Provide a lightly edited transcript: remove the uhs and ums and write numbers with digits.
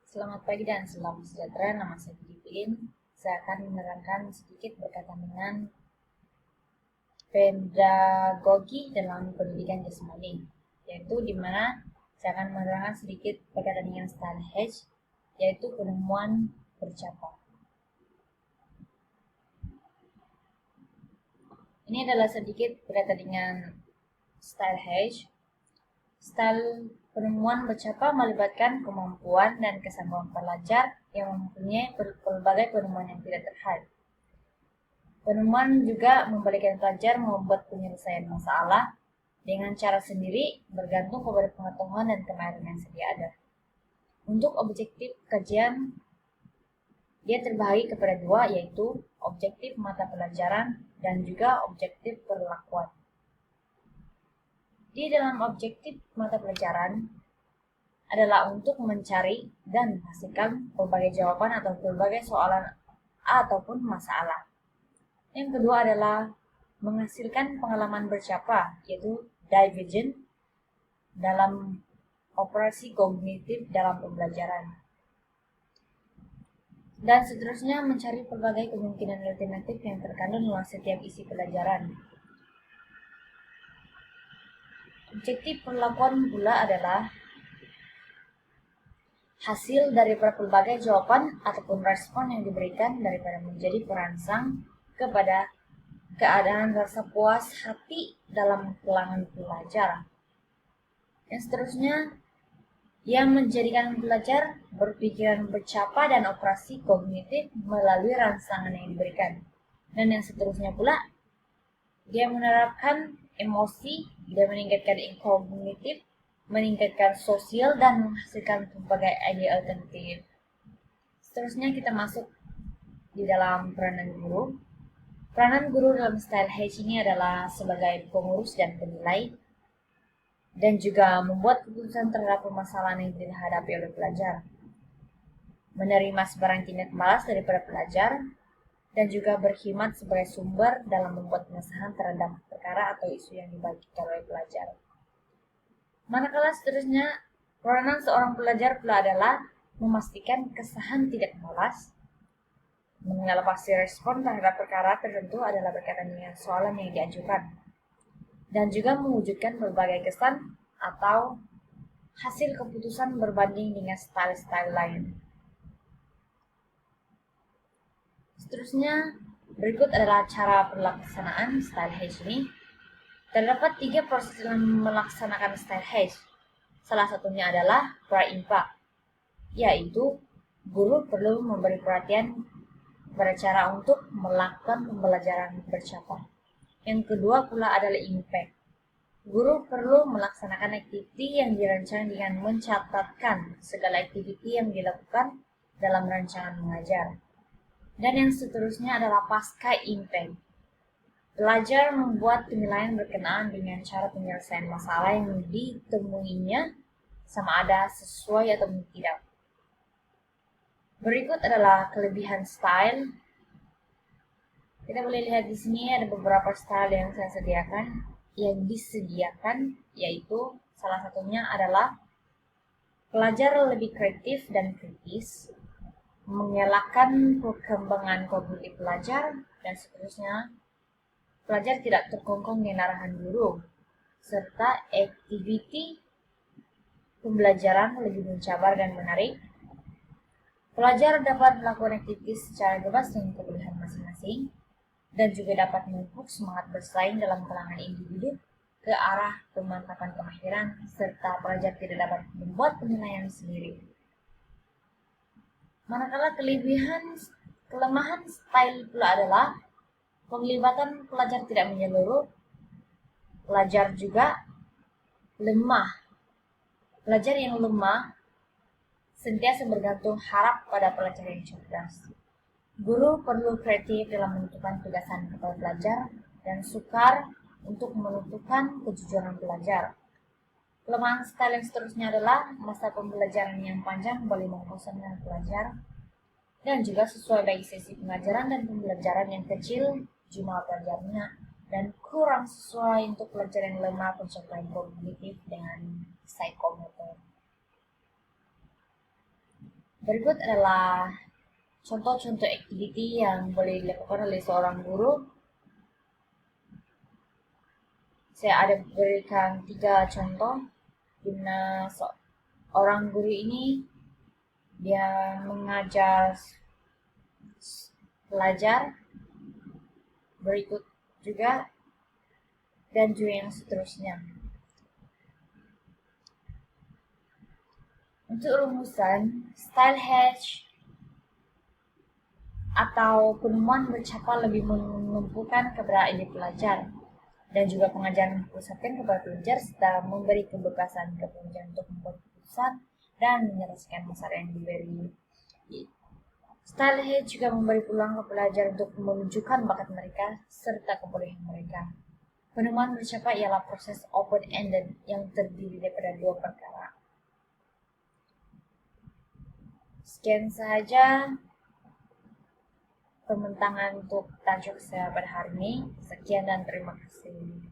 Selamat pagi dan salam sejahtera. Nama saya Budi Pilin. Saya akan menerangkan sedikit berkaitan dengan pedagogi dalam pendidikan jasmani, yaitu di mana saya akan menerangkan sedikit berkaitan dengan style H, yaitu penemuan bercapa. Ini adalah sedikit berkaitan dengan style H. Style penemuan bercapa melibatkan kemampuan dan kesanggupan pelajar yang mempunyai berbagai penemuan yang tidak terhad. Penemuan juga membalikkan pelajar membuat penyelesaian masalah dengan cara sendiri bergantung kepada pengetahuan dan kemahiran yang sedia ada. Untuk objektif kajian, dia terbagi kepada dua, yaitu objektif mata pelajaran dan juga objektif perlakuan. Di dalam objektif mata pelajaran adalah untuk mencari dan menghasilkan berbagai jawaban atau berbagai soalan ataupun masalah. Yang kedua adalah menghasilkan pengalaman bercapa, yaitu divergent dalam operasi kognitif dalam pembelajaran. Dan seterusnya mencari berbagai kemungkinan alternatif yang terkandung dalam setiap isi pelajaran. Objektif perlakuan pula adalah hasil dari berbagai jawaban ataupun respon yang diberikan daripada menjadi perangsang kepada keadaan rasa puas hati dalam kalangan pelajar. Yang seterusnya, yang menjadikan belajar berpikiran bercapa dan operasi kognitif melalui rangsangan yang diberikan. Dan yang seterusnya pula, dia menerapkan emosi, dia meningkatkan kognitif, meningkatkan sosial, dan menghasilkan berbagai ide alternatif. Seterusnya kita masuk di dalam peranan guru. Peranan guru dalam style H ini adalah sebagai pengurus dan penilai, dan juga membuat keputusan terhadap permasalahan yang dihadapi oleh pelajar, menerima sebarang tindak balas daripada pelajar, dan juga berkhidmat sebagai sumber dalam membuat pengesahan terhadap perkara atau isu yang dibagikan oleh pelajar. Manakala seterusnya, peranan seorang pelajar pula adalah memastikan kesahan tidak balas, mengenal pasti respon terhadap perkara tertentu adalah berkaitan dengan soalan yang diajukan, dan juga mewujudkan berbagai kesan atau hasil keputusan berbanding dengan style-style lain. Seterusnya, berikut adalah cara pelaksanaan style H ini. Terdapat 3 proses dalam melaksanakan style H. Salah satunya adalah pra-impact, yaitu guru perlu memberi perhatian pada cara untuk melakukan pembelajaran bercapa. Yang kedua pula adalah impact. Guru perlu melaksanakan aktiviti yang dirancang dengan mencatatkan segala aktiviti yang dilakukan dalam rancangan mengajar. Dan yang seterusnya adalah pasca impact. Pelajar membuat penilaian berkenaan dengan cara penyelesaian masalah yang ditemuinya, sama ada sesuai atau tidak. Berikut adalah kelebihan style. Kita boleh lihat di sini ada beberapa style yang saya sediakan, yang disediakan, yaitu salah satunya adalah pelajar lebih kreatif dan kritis, mengelakkan perkembangan kognitif pelajar, dan seterusnya. Pelajar tidak terkungkung dengan arahan guru, serta aktiviti pembelajaran lebih mencabar dan menarik. Pelajar dapat melakukan aktivitas secara bebas dengan kebutuhan masing-masing, dan juga dapat memupuk semangat bersaing dalam kalangan individu ke arah pemantapan kemahiran, serta pelajar tidak dapat membuat penilaian sendiri. Manakala kelemahan style pula adalah penglibatan pelajar tidak menyeluruh, pelajar juga lemah. Pelajar yang lemah sentiasa bergantung harap pada pelajar yang cerdas. Guru perlu kreatif dalam menentukan tugasan kepada pelajar dan sukar untuk menentukan kejujuran pelajar. Kelemahan style yang seterusnya adalah masa pembelajaran yang panjang boleh membosankan pelajar, dan juga sesuai bagi sesi pengajaran dan pembelajaran yang kecil jumlah pelajarnya, dan kurang sesuai untuk pelajar yang lemah pencapaian kognitif dengan psikomotor. Berikut adalah contoh-contoh activity yang boleh dilakukan oleh seorang guru. Saya ada berikan 3 contoh di mana seorang guru ini dia mengajar pelajar, berikut juga, dan juga yang seterusnya. Untuk rumusan, style hedge atau penemuan bercapa lebih menumpukan kepada ide pelajar dan juga pengajaran pusatkan kepada pelajar serta memberi kebebasan ke pelajar untuk membuat keputusan dan menyelesaikan masalah yang diberi. Style hedge juga memberi peluang ke pelajar untuk menunjukkan bakat mereka serta kebolehan mereka. Penemuan bercapa ialah proses open-ended yang terdiri daripada 2 perkara. Sekian saja pembentangan untuk tajuk saya pada hari ini. Sekian dan terima kasih.